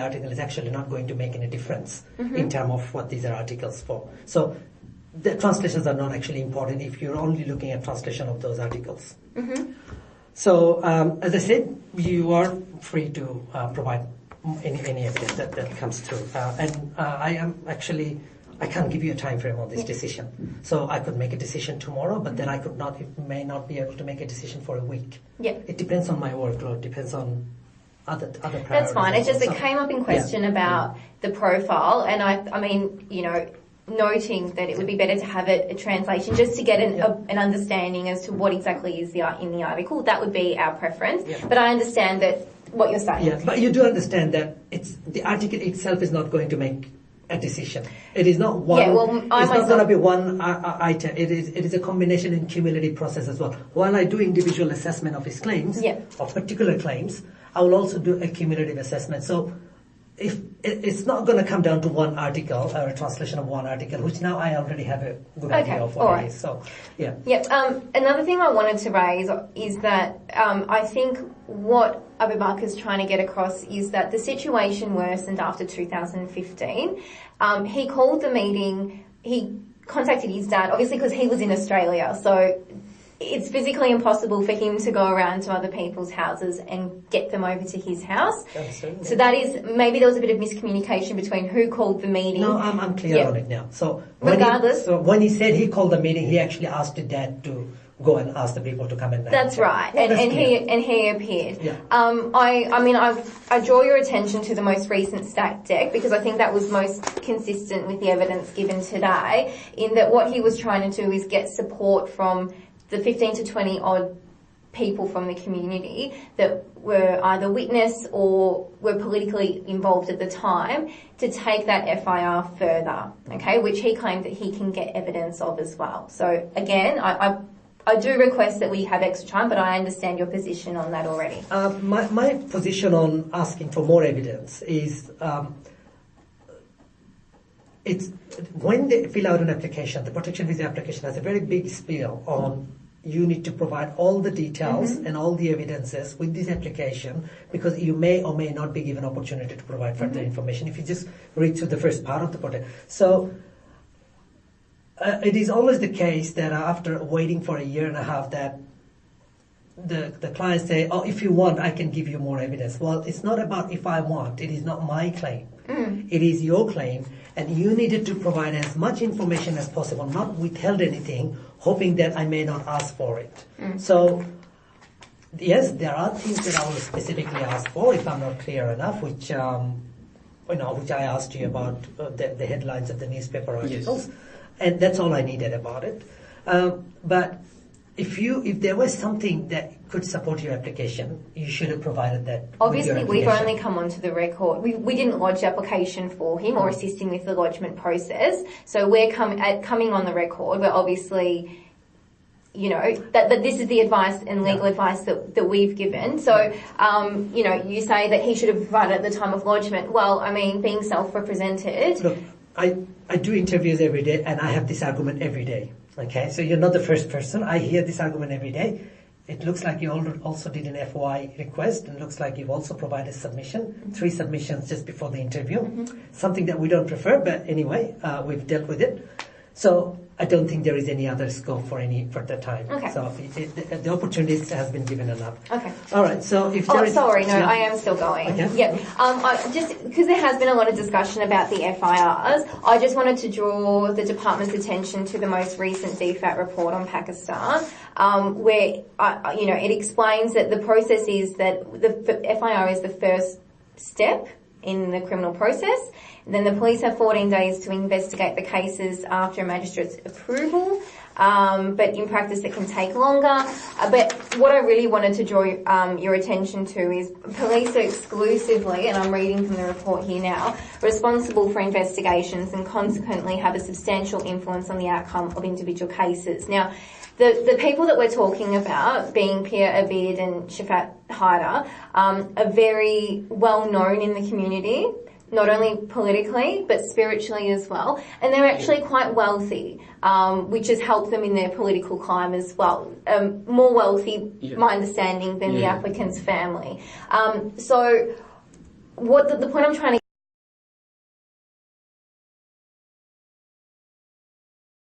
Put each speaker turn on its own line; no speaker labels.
article is actually not going to make any difference in terms of what these are articles for. So the translations are not actually important if you're only looking at translation of those articles. So as I said, you are free to provide any evidence that comes through. And I can't give you a time frame on this decision. So I could make a decision tomorrow, but then I may not be able to make a decision for a week. It depends on my workload, depends on other priorities.
That's fine. It's just it came up in question about the profile, and I mean, you know, noting that it would be better to have a translation just to get an understanding as to what exactly is in the article. That would be our preference. But I understand that what you're saying.
Yeah, but you do understand that the article itself is not going to make a decision. It is not one. It's not going to be one item. It is a combination and cumulative process as well. While I do individual assessment of his claims, of particular claims, I will also do a cumulative assessment. So if it's not going to come down to one article or a translation of one article, which now I already have a good idea of what it is. So,
another thing I wanted to raise is that I think what Abu Bakr is trying to get across is that the situation worsened after 2015. He called the meeting, he contacted his dad, obviously because he was in Australia, so it's physically impossible for him to go around to other people's houses and get them over to his house.
Absolutely.
So that is, maybe there was a bit of miscommunication between who called the meeting.
No, I'm clear on it now. So
regardless.
When he said he called the meeting, he actually asked the dad to go and ask the people to come and.
That's right, and he appeared. I draw your attention to the most recent stat deck because I think that was most consistent with the evidence given today. In that, what he was trying to do is get support from the 15 to 20 odd people from the community that were either witness or were politically involved at the time to take that FIR further, okay, which he claimed that he can get evidence of as well. So again, I do request that we have extra time, but I understand your position on that already.
My position on asking for more evidence is it's when they fill out an application, the protection visa application has a very big spiel on you need to provide all the details and all the evidences with this application because you may or may not be given opportunity to provide further information if you just read through the first part of the project. So it is always the case that after waiting for a year and a half that the clients say, oh, if you want, I can give you more evidence. Well, it's not about if I want. It is not my claim. It is your claim. And you needed to provide as much information as possible, not withheld anything, hoping that I may not ask for it. So, yes, there are things that I will specifically ask for if I'm not clear enough, which I asked you about the headlines of the newspaper articles, and that's all I needed about it. But if there was something that could support your application, you should have provided that.
Obviously, we've only come onto the record. We didn't lodge the application for him or assist him with the lodgement process. So we're coming on the record. We're obviously, that this is the advice and legal advice that we've given. So, you say that he should have provided at the time of lodgement. Well, I mean, being self-represented.
Look, I do interviews every day and I have this argument every day. Okay, so you're not the first person. I hear this argument every day. It looks like you also did an FOI request and looks like you've also provided submission, 3 submissions just before the interview. Something that we don't prefer, but anyway, we've dealt with it. So I don't think there is any other scope for any further time.
Okay.
So the opportunity has been given enough.
Okay.
All right. So if there is,
I am still going.
Okay.
Yeah. Just because there has been a lot of discussion about the FIRs, I just wanted to draw the department's attention to the most recent DFAT report on Pakistan, where it explains that the process is that the FIR is the first step in the criminal process. Then the police have 14 days to investigate the cases after a magistrate's approval, but in practice it can take longer. But what I really wanted to draw your attention to is police are exclusively, and I'm reading from the report here now, responsible for investigations and consequently have a substantial influence on the outcome of individual cases. Now, the people that we're talking about, being Pir Abid and Shafat Haider, are very well known in the community, not only politically, but spiritually as well. And they're actually quite wealthy, which has helped them in their political climb as well. More wealthy, my understanding, than the applicant's family. So what the point I'm trying to